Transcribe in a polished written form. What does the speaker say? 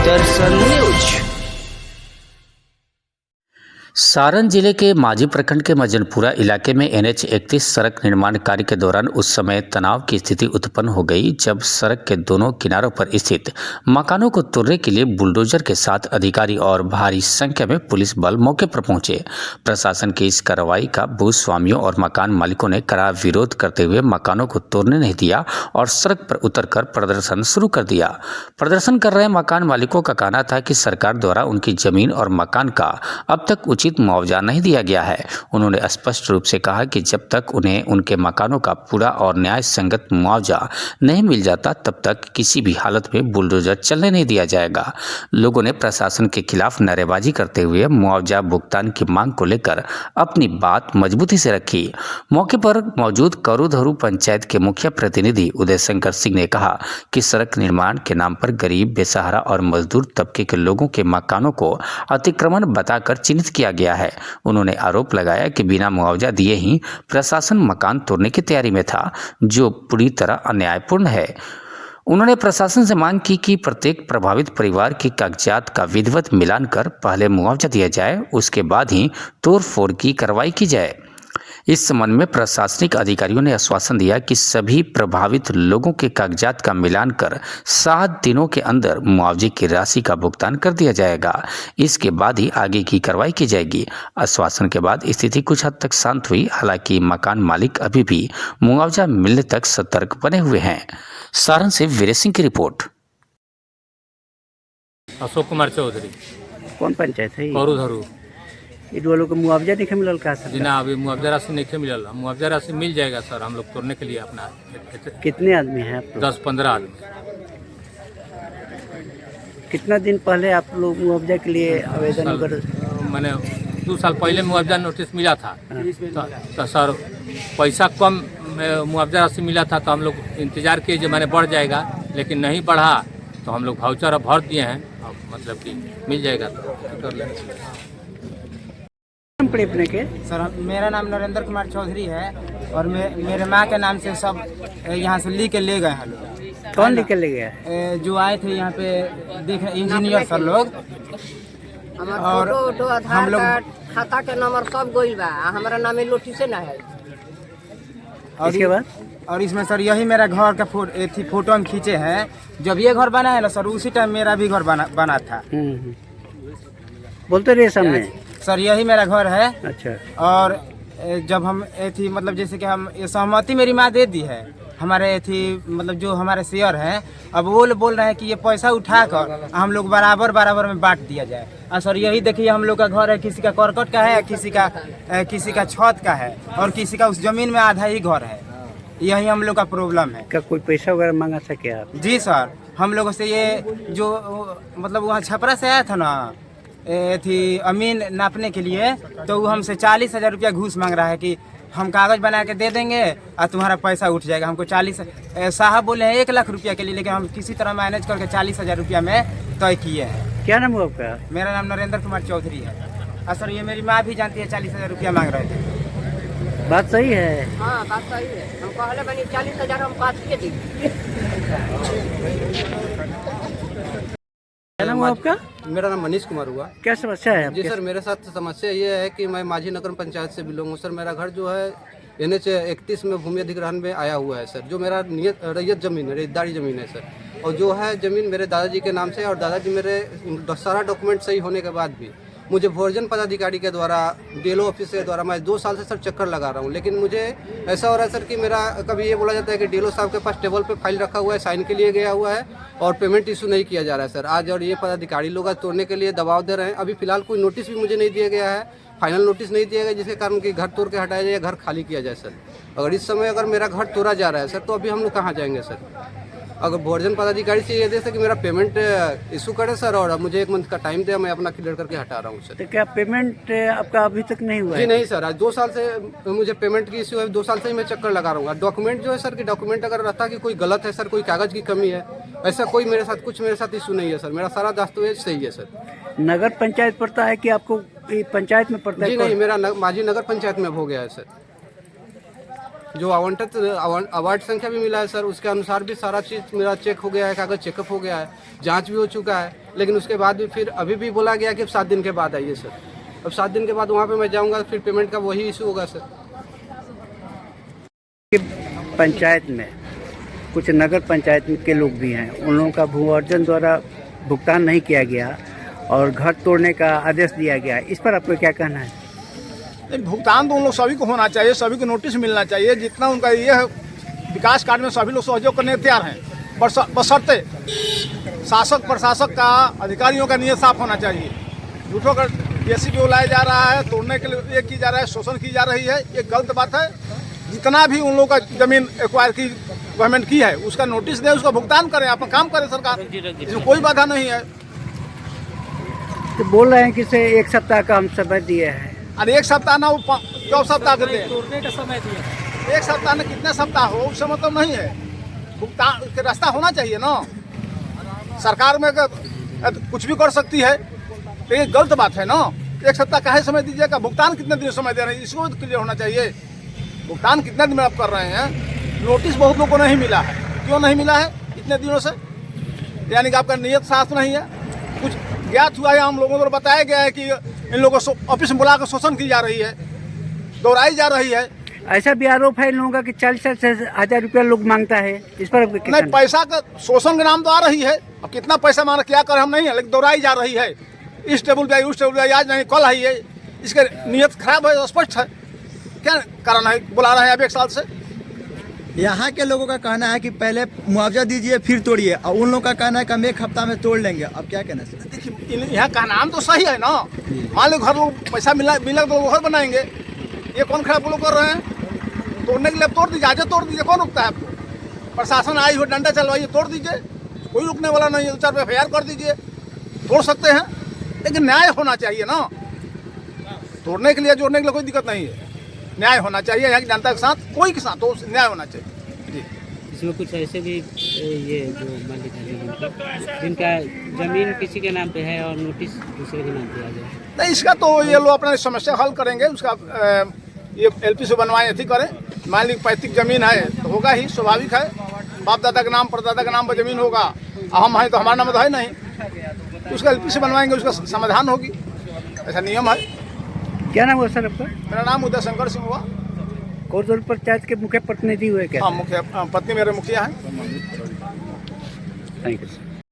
दर्शन news. Saran जिले के माझी प्रखंड के मजनपुरा इलाके में NH 31 सड़क निर्माण कार्य के दौरान उस समय तनाव की स्थिति उत्पन्न हो गई जब सड़क के दोनों किनारों पर स्थित मकानों को तोड़ने के लिए बुलडोजर के साथ अधिकारी और भारी संख्या में पुलिस बल मौके पर पहुंचे। प्रशासन की इस कार्रवाई का भूस्वामियों और मकान मालिकों ने कड़ा विरोध करते हुए मकानों को तोड़ने नहीं दिया और सड़क पर उतरकर प्रदर्शन शुरू कर दिया। प्रदर्शन कर रहे मकान मालिकों का कहना था कि सरकार द्वारा उनकी जमीन और मकान का अब तक उचित मुआवजा नहीं दिया गया है। उन्होंने स्पष्ट रूप से कहा कि जब तक उन्हें उनके मकानों का पूरा और न्याय संगत मुआवजा नहीं मिल जाता तब तक किसी भी हालत में बुलडोजर चलने नहीं दिया जाएगा। लोगों ने प्रशासन के खिलाफ नारेबाजी करते हुए मुआवजा भुगतान की मांग को लेकर अपनी बात मजबूती से रखी। मौके पर मौजूद करूधरू पंचायत के मुखिया प्रतिनिधि उदय शंकर सिंह ने कहा कि सड़क निर्माण के नाम पर गरीब, बेसहारा और मजदूर तबके के लोगों के मकानों को अतिक्रमण बताकर चिन्हित किया गया है। उन्होंने आरोप लगाया कि बिना मुआवजा दिए ही प्रशासन मकान तोड़ने की तैयारी में था, जो पूरी तरह अन्यायपूर्ण है। उन्होंने प्रशासन से मांग की कि प्रत्येक प्रभावित परिवार के कागजात का विधिवत मिलान कर पहले मुआवजा दिया जाए, उसके बाद ही तोड़फोड़ की कार्रवाई की जाए। इस संबंध में प्रशासनिक अधिकारियों ने आश्वासन दिया कि सभी प्रभावित लोगों के कागजात का मिलान कर 7 दिनों के अंदर मुआवजे की राशि का भुगतान कर दिया जाएगा। इसके बाद ही आगे की कार्रवाई की जाएगी। आश्वासन के बाद स्थिति कुछ हद तक शांत हुई। हालांकि मकान मालिक अभी भी मुआवजा मिलने तक सतर्क बने हुए हैं। सारण से वीर सिंह की रिपोर्ट। अशोक कुमार चौधरी। कौन पंचायत है? करूधरू। इन वालों को मुआवजा नहीं मिलल का सर? जी ना, अभी मुआवजा राशि नहीं मिलल। मुआवजा राशि मिल जाएगा सर, हम लोग तोड़ने के लिए अपना। कितने आदमी हैं आप लोग? 10-15 आदमी। कितना दिन पहले आप लोग मुआवजा के लिए आवेदन कर? मैंने 2 साल पहले मुआवजा नोटिस मिला था तो सर पैसा कम मुआवजा राशि मिला था तो हम लोग इंतजार किए जो मैंने बढ़ जाएगा, लेकिन नहीं बढ़ा तो हम लोग वाउचर भर दिए हैं। अब मतलब कि मिल जाएगा तो कर लेंगे। अपने के सर, मेरा नाम नरेंद्र कुमार चौधरी है और मेरे माँ के नाम से सब यहाँ से लिख के ले गए हैं लोग। कौन लिख के ले गया? जो आए थे यहाँ पे देख इंजीनियर सर लोग, और हम लोग खाता के नंबर सब गई बा, हमारा नाम लोटी से ना है। और इसके बाद और इसमें सर यही मेरा घर का फोटो हम खींचे हैं। जब ये घर बना है ना सर, उसी टाइम मेरा भी घर बना था। बोलते रहे सामने सर, यही मेरा घर है। अच्छा। और जब हम थी मतलब जैसे कि हम ये सहमति मेरी माँ दे दी है हमारे थी मतलब जो हमारे शेयर हैं, अब वो बोल रहे हैं कि ये पैसा उठाकर हम लोग बराबर में बांट दिया जाए। और सर यही देखिए, हम लोग का घर है, किसी का करकट का है, किसी का छत का है और किसी का उस जमीन में आधा ही घर है। यही हम लोग का प्रॉब्लम है। क्या कोई पैसा वगैरह मांगा था क्या आप? जी सर, हम लोगों से ये जो मतलब वहाँ छपरा से आया था ना थी अमीन नापने के लिए, तो वो हमसे 40,000 रुपया घूस मांग रहा है कि हम कागज बना के दे देंगे और तुम्हारा पैसा उठ जाएगा। हमको 40 साहब बोले हैं 1 लाख रुपया के लिए, लेकिन हम किसी तरह मैनेज करके 40,000 रुपया में तय किए हैं। क्या नाम है आपका? मेरा नाम नरेंद्र कुमार चौधरी है। और सर ये मेरी माँ भी जानती है, 40,000 रुपया मांग रहे थे। बात सही है? हाँ, बात सही है। हम कहले बनी 40,000 हम पास के दी। क्या नाम है आपका? मेरा नाम मनीष कुमार हुआ। क्या समस्या है? जी सर, मेरे साथ समस्या ये है कि मैं माझी नगर पंचायत से बिलोंग हूँ सर। मेरा घर जो है NH 31 में भूमि अधिग्रहण में आया हुआ है सर, जो मेरा रैयत जमीन है, रैयतदारी जमीन है सर। और जो है जमीन मेरे दादाजी के नाम से, और दादाजी मेरे सारा डॉक्यूमेंट सही होने के बाद भी मुझे भोजन पदाधिकारी के द्वारा, DLO ऑफिस के द्वारा मैं 2 साल से सर चक्कर लगा रहा हूँ। लेकिन मुझे ऐसा हो रहा है सर कि मेरा कभी ये बोला जाता है कि DLO साहब के पास टेबल पे फाइल रखा हुआ है, साइन के लिए गया हुआ है और पेमेंट इशू नहीं किया जा रहा है सर आज। और ये पदाधिकारी लोग आज तोड़ने के लिए दबाव दे रहे हैं। अभी फिलहाल कोई नोटिस भी मुझे नहीं दिया गया है, फाइनल नोटिस नहीं दिया गया, जिसके कारण कि घर तोड़ के हटाया जाए या घर खाली किया जाए सर। अगर इस समय अगर मेरा घर तोड़ा जा रहा है सर, तो अभी हम लोग कहाँ जाएंगे सर? अगर भोजन पदाधिकारी से ये दे सर कि मेरा पेमेंट इशू करे सर, और मुझे 1 मंथ का टाइम दे, मैं अपना क्लियर करके हटा रहा हूँ सर। तो क्या पेमेंट आपका अभी तक नहीं हुआ? जी नहीं सर, आज 2 साल से मुझे पेमेंट की इशू है। 2 साल से ही मैं चक्कर लगा रहा हूँ। डॉक्यूमेंट जो है सर, कि डॉक्यूमेंट अगर रहता कि कोई गलत है सर, कोई कागज की कमी है, ऐसा कोई मेरे साथ इशू नहीं है सर। मेरा सारा दस्तावेज सही है सर। नगर पंचायत पड़ता है कि आपको पंचायत में पड़ता है? जी नहीं, मेरा माझी नगर पंचायत में हो गया है सर। जो आवंटित अवार्ड संख्या भी मिला है सर, उसके अनुसार भी सारा चीज़ मेरा चेक हो गया है, कागज़ चेकअप हो गया है, जांच भी हो चुका है। लेकिन उसके बाद भी फिर अभी भी बोला गया कि अब 7 दिन के बाद आइए सर। अब 7 दिन के बाद वहाँ पे मैं जाऊँगा, फिर पेमेंट का वही इशू होगा सर। पंचायत में कुछ नगर पंचायत के लोग भी हैं, उन लोगों का भू अर्जन द्वारा भुगतान नहीं किया गया और घर तोड़ने का आदेश दिया गया। इस पर आपको क्या कहना है? नहीं, भुगतान तो उन लोग सभी को होना चाहिए, सभी को नोटिस मिलना चाहिए। जितना उनका ये है विकास कार्य में सभी लोग सहयोग करने को तैयार हैं, बशर्ते शासक प्रशासक का अधिकारियों का नियत साफ होना चाहिए। झूठों का जेसीबी बुलाया जा रहा है, तोड़ने के लिए ये की जा रहा है, शोषण की जा रही है, ये गलत बात है। जितना भी उन लोगों का जमीन एक्वायर की गवर्नमेंट की है उसका नोटिस दे, उसका भुगतान करें, अपना काम करे सरकार, इसमें कोई बाधा नहीं है। तो बोल रहे हैं कि इसे 1 सप्ताह का हम समय दिए हैं। अरे 1 सप्ताह ना, वो 2 सप्ताह के दें, तोड़ने का समय दिया। 1 सप्ताह में कितने सप्ताह हो उससे मतलब नहीं है। भुगतान का रास्ता होना चाहिए ना। सरकार में कुछ भी कर सकती है, लेकिन गलत बात है ना। 1 सप्ताह काहे समय दीजिएगा? भुगतान कितने दिन समय दे रहे हैं इसको क्लियर होना चाहिए। भुगतान कितने दिन में आप कर रहे हैं? नोटिस बहुत लोगों को नहीं मिला है। क्यों नहीं मिला है इतने दिनों से? यानी कि आपका नियत साफ नहीं है। कुछ ज्ञात हुआ है, हम लोगों को बताया गया है कि इन लोगों को ऑफिस में बुला कर शोषण की जा रही है, दोहराई जा रही है। ऐसा भी आरोप है इन लोगों का कि 40,000 रुपया लोग मांगता है। इस पर आपको क्या नहीं, कहना है? पैसा का शोषण के नाम तो आ रही है। अब कितना पैसा मांगा क्या कर हम नहीं है, लेकिन दोहराई जा रही है। इस टेबल पे आई, उस टेबल पे आई, आज नहीं कल आई है। इसके नियत खराब है, स्पष्ट है। क्या कारण है बुला रहे हैं अब 1 साल से? यहाँ के लोगों का कहना है कि पहले मुआवजा दीजिए फिर तोड़िए, और उन लोगों का कहना है कि हम 1 हफ्ता में तोड़ लेंगे। अब क्या कहना है? देखिए, यहाँ का नाम तो सही है ना। मान लो घर लोग पैसा मिला तो घर बनाएंगे। ये कौन खराब लोग कर रहे हैं? तोड़ने के लिए तोड़ दीजिए, आज तोड़ दीजिए, कौन रुकता है आपको? प्रशासन आई हो, डंडा चलवाइए, तोड़ दीजिए, कोई रुकने वाला नहीं है। 2-4 पे FIR कर दीजिए, तोड़ सकते हैं, लेकिन न्याय होना चाहिए ना। तोड़ने के लिए जोड़ने के लिए कोई दिक्कत नहीं है, न्याय होना चाहिए। यहाँ की जनता के साथ, कोई के साथ तो न्याय होना चाहिए जी। इसमें कुछ ऐसे भी ये जो मालिक है जिनका जमीन किसी के नाम पे है और नोटिस दूसरे के नाम पे आ जाए, नहीं, इसका तो ये लोग अपना समस्या हल करेंगे। उसका ये LP से बनवाएं, अथी करें। मान ली पैतृक जमीन है तो होगा ही, स्वाभाविक है। बाप दादा के नाम परदादा के नाम पर जमीन होगा, हम हैं तो हमारा नाम तो है नहीं। उसका LP से बनवाएंगे, उसका समाधान होगी, ऐसा नियम है। क्या नाम हुआ सर आपका? मेरा नाम उदय शंकर सिंह हुआ। कोतवाल पंचायत के मुख्य प्रतिनिधि हुए क्या? हाँ, मुखिया, पत्नी मेरे मुखिया हैं। Thank you.